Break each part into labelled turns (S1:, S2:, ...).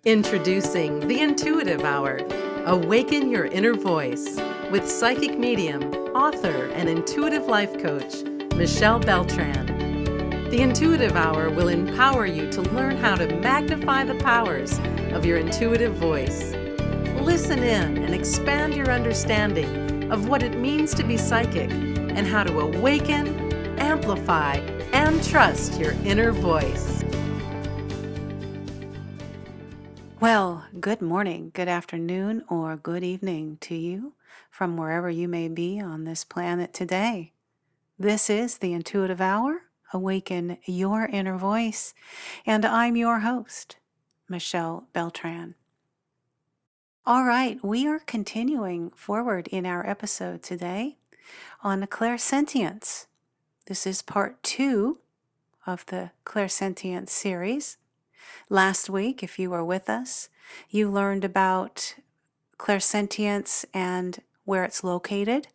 S1: Introducing the Intuitive Hour. Awaken your inner voice with psychic medium, author, and intuitive life coach, Michelle Beltran. The Intuitive Hour will empower you to learn how to magnify the powers of your intuitive voice. Listen in and expand your understanding of what it means to be psychic and how to awaken, amplify, and trust your inner voice.
S2: Well, good morning, good afternoon, or good evening to you from wherever you may be on this planet today. This is the Intuitive Hour, Awaken Your Inner Voice, and I'm your host, Michelle Beltran. All right, we are continuing forward in our episode today on Clairsentience. This is part 2 of the Clairsentience series. Last week, if you were with us, you learned about clairsentience and where it's located,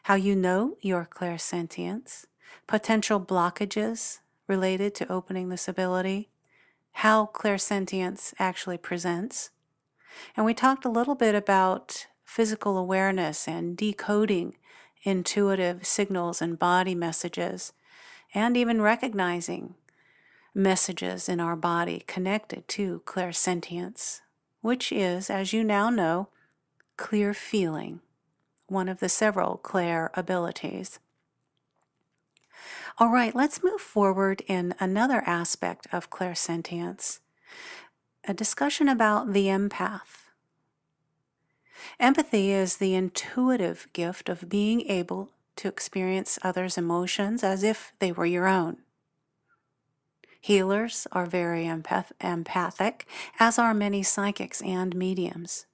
S2: how you know your clairsentience, potential blockages related to opening this ability, how clairsentience actually presents. And we talked a little bit about physical awareness and decoding intuitive signals and body messages, and even recognizing messages in our body connected to clairsentience, which is, as you now know, clear feeling, one of the several clair abilities. All right, let's move forward in another aspect of clairsentience, a discussion about the empath. Empathy is the intuitive gift of being able to experience others' emotions as if they were your own. Healers are very empathic, as are many psychics and mediums.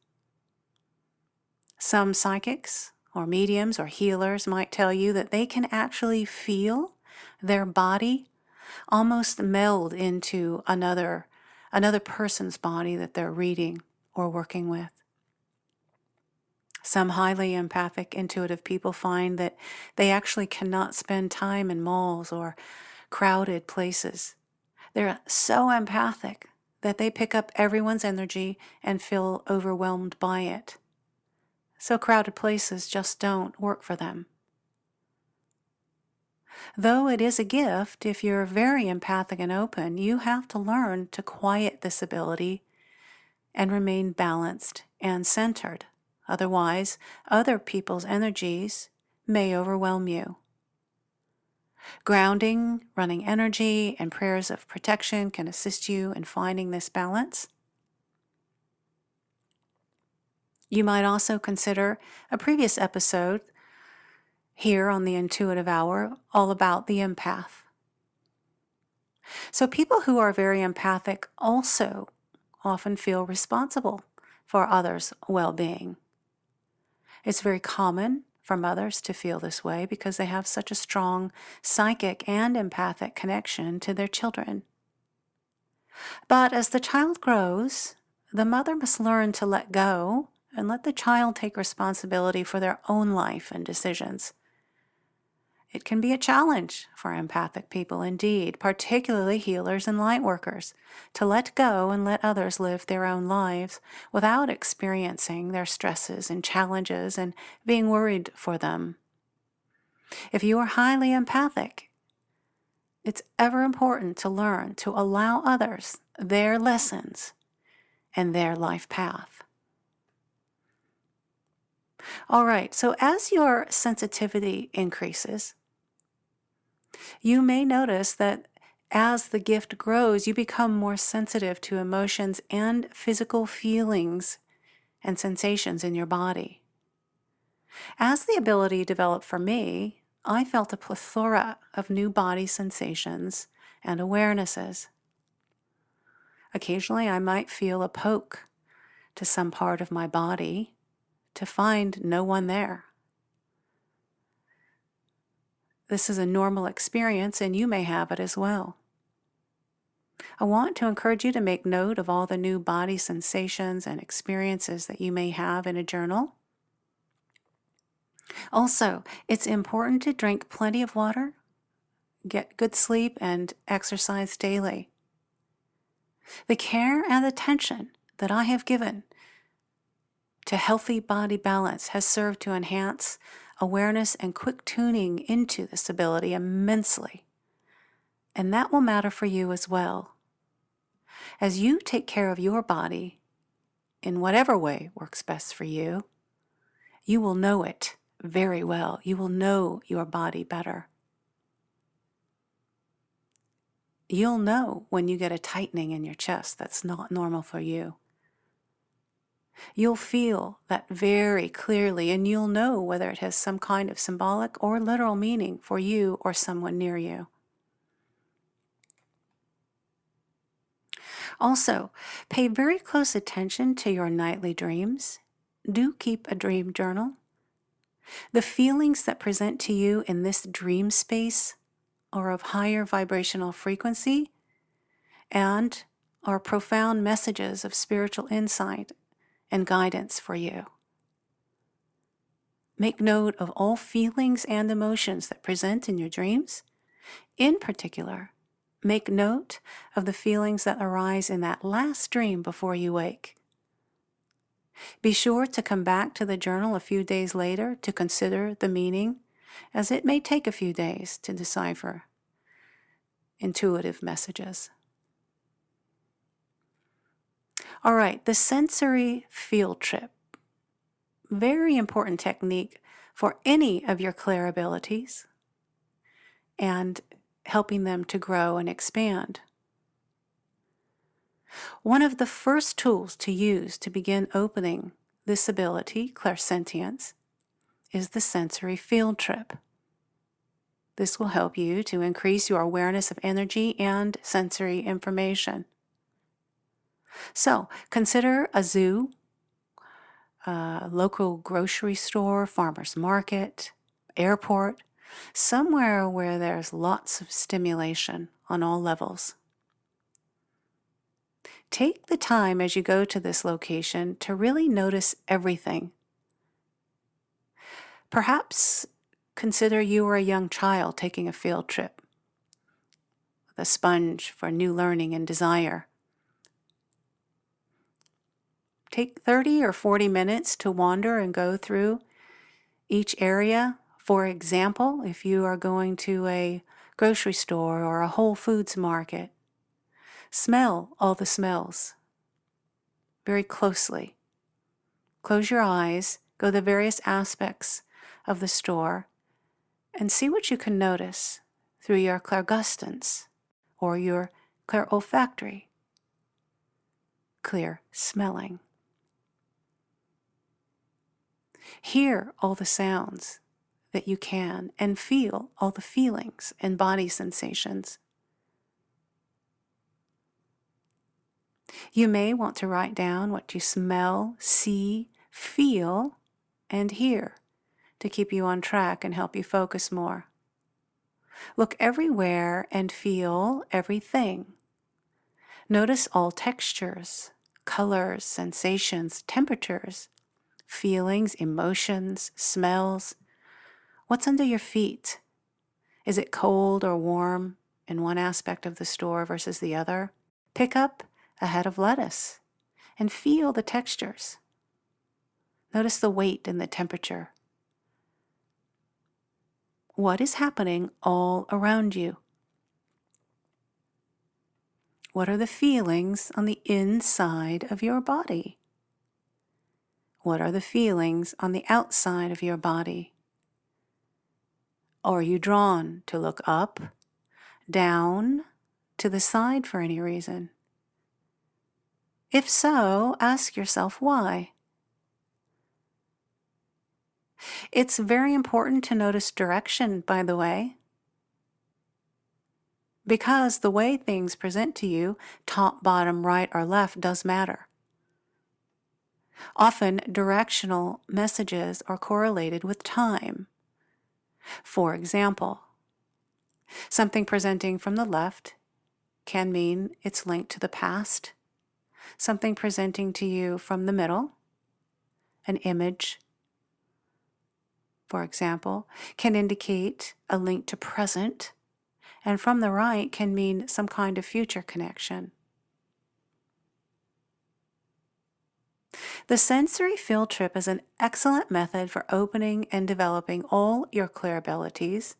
S2: Some psychics or mediums or healers might tell you that they can actually feel their body almost meld into another person's body that they're reading or working with. Some highly empathic, intuitive people find that they actually cannot spend time in malls or crowded places. They're so empathic that they pick up everyone's energy and feel overwhelmed by it. So crowded places just don't work for them. Though it is a gift, if you're very empathic and open, you have to learn to quiet this ability and remain balanced and centered. Otherwise, other people's energies may overwhelm you. Grounding, running energy, and prayers of protection can assist you in finding this balance. You might also consider a previous episode here on the Intuitive Hour all about the empath. So people who are very empathic also often feel responsible for others' well-being. It's very common for mothers to feel this way because they have such a strong psychic and empathic connection to their children. But as the child grows, the mother must learn to let go and let the child take responsibility for their own life and decisions. It can be a challenge for empathic people indeed, particularly healers and light workers, to let go and let others live their own lives without experiencing their stresses and challenges and being worried for them. If you are highly empathic, it's ever important to learn to allow others their lessons and their life path. All right, so as your sensitivity increases, you may notice that as the gift grows, you become more sensitive to emotions and physical feelings and sensations in your body. As the ability developed for me, I felt a plethora of new body sensations and awarenesses. Occasionally, I might feel a poke to some part of my body to find no one there. This is a normal experience, and you may have it as well. I want to encourage you to make note of all the new body sensations and experiences that you may have in a journal. Also, it's important to drink plenty of water, get good sleep, and exercise daily. The care and attention that I have given to healthy body balance has served to enhance awareness and quick tuning into this ability immensely. And that will matter for you as well. As you take care of your body in whatever way works best for you, you will know it very well. You will know your body better. You'll know when you get a tightening in your chest that's not normal for you. You'll feel that very clearly, and you'll know whether it has some kind of symbolic or literal meaning for you or someone near you. Also, pay very close attention to your nightly dreams. Do keep a dream journal. The feelings that present to you in this dream space are of higher vibrational frequency and are profound messages of spiritual insight and guidance for you. Make note of all feelings and emotions that present in your dreams. In particular, make note of the feelings that arise in that last dream before you wake. Be sure to come back to the journal a few days later to consider the meaning, as it may take a few days to decipher intuitive messages. All right, the sensory field trip. Very important technique for any of your clair abilities and helping them to grow and expand. One of the first tools to use to begin opening this ability, clairsentience, is the sensory field trip. This will help you to increase your awareness of energy and sensory information. So, consider a zoo, a local grocery store, farmer's market, airport, somewhere where there's lots of stimulation on all levels. Take the time as you go to this location to really notice everything. Perhaps consider you were a young child taking a field trip, with a sponge for new learning and desire. Take 30 or 40 minutes to wander and go through each area. For example, if you are going to a grocery store or a Whole Foods market, smell all the smells very closely. Close your eyes, go to the various aspects of the store, and see what you can notice through your clairgustance or your clairolfactory, clear smelling. Hear all the sounds that you can and feel all the feelings and body sensations. You may want to write down what you smell, see, feel, and hear to keep you on track and help you focus more. Look everywhere and feel everything. Notice all textures, colors, sensations, temperatures, feelings, emotions, smells. What's under your feet? Is it cold or warm in one aspect of the store versus the other? Pick up a head of lettuce and feel the textures. Notice the weight and the temperature. What is happening all around you? What are the feelings on the inside of your body? What are the feelings on the outside of your body? Are you drawn to look up, down, to the side for any reason? If so, ask yourself why. It's very important to notice direction, by the way, because the way things present to you, top, bottom, right, or left, does matter. Often, directional messages are correlated with time. For example, something presenting from the left can mean it's linked to the past. Something presenting to you from the middle, an image, for example, can indicate a link to present, and from the right can mean some kind of future connection. The sensory field trip is an excellent method for opening and developing all your clair abilities,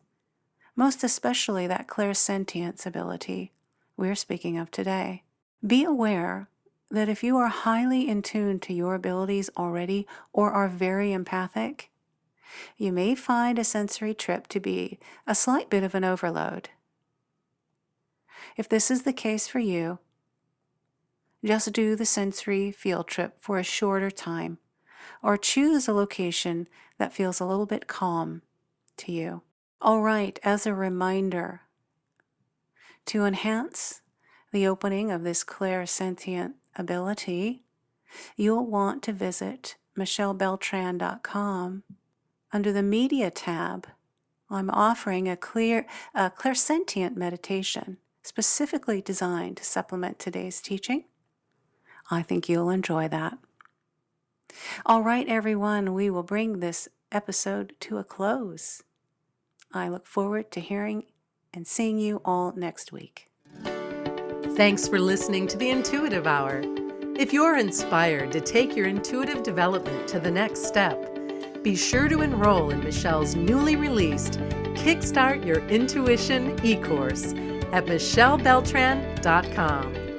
S2: most especially that clairsentience ability we're speaking of today. Be aware that if you are highly in tune to your abilities already or are very empathic, you may find a sensory trip to be a slight bit of an overload. If this is the case for you, just do the sensory field trip for a shorter time, or choose a location that feels a little bit calm to you. All right, as a reminder, to enhance the opening of this clairsentient ability, you'll want to visit michellebeltran.com. Under the Media tab, I'm offering a clairsentient meditation specifically designed to supplement today's teaching. I think you'll enjoy that. All right, everyone, we will bring this episode to a close. I look forward to hearing and seeing you all next week.
S1: Thanks for listening to the Intuitive Hour. If you're inspired to take your intuitive development to the next step, be sure to enroll in Michelle's newly released Kickstart Your Intuition e-course at michellebeltran.com.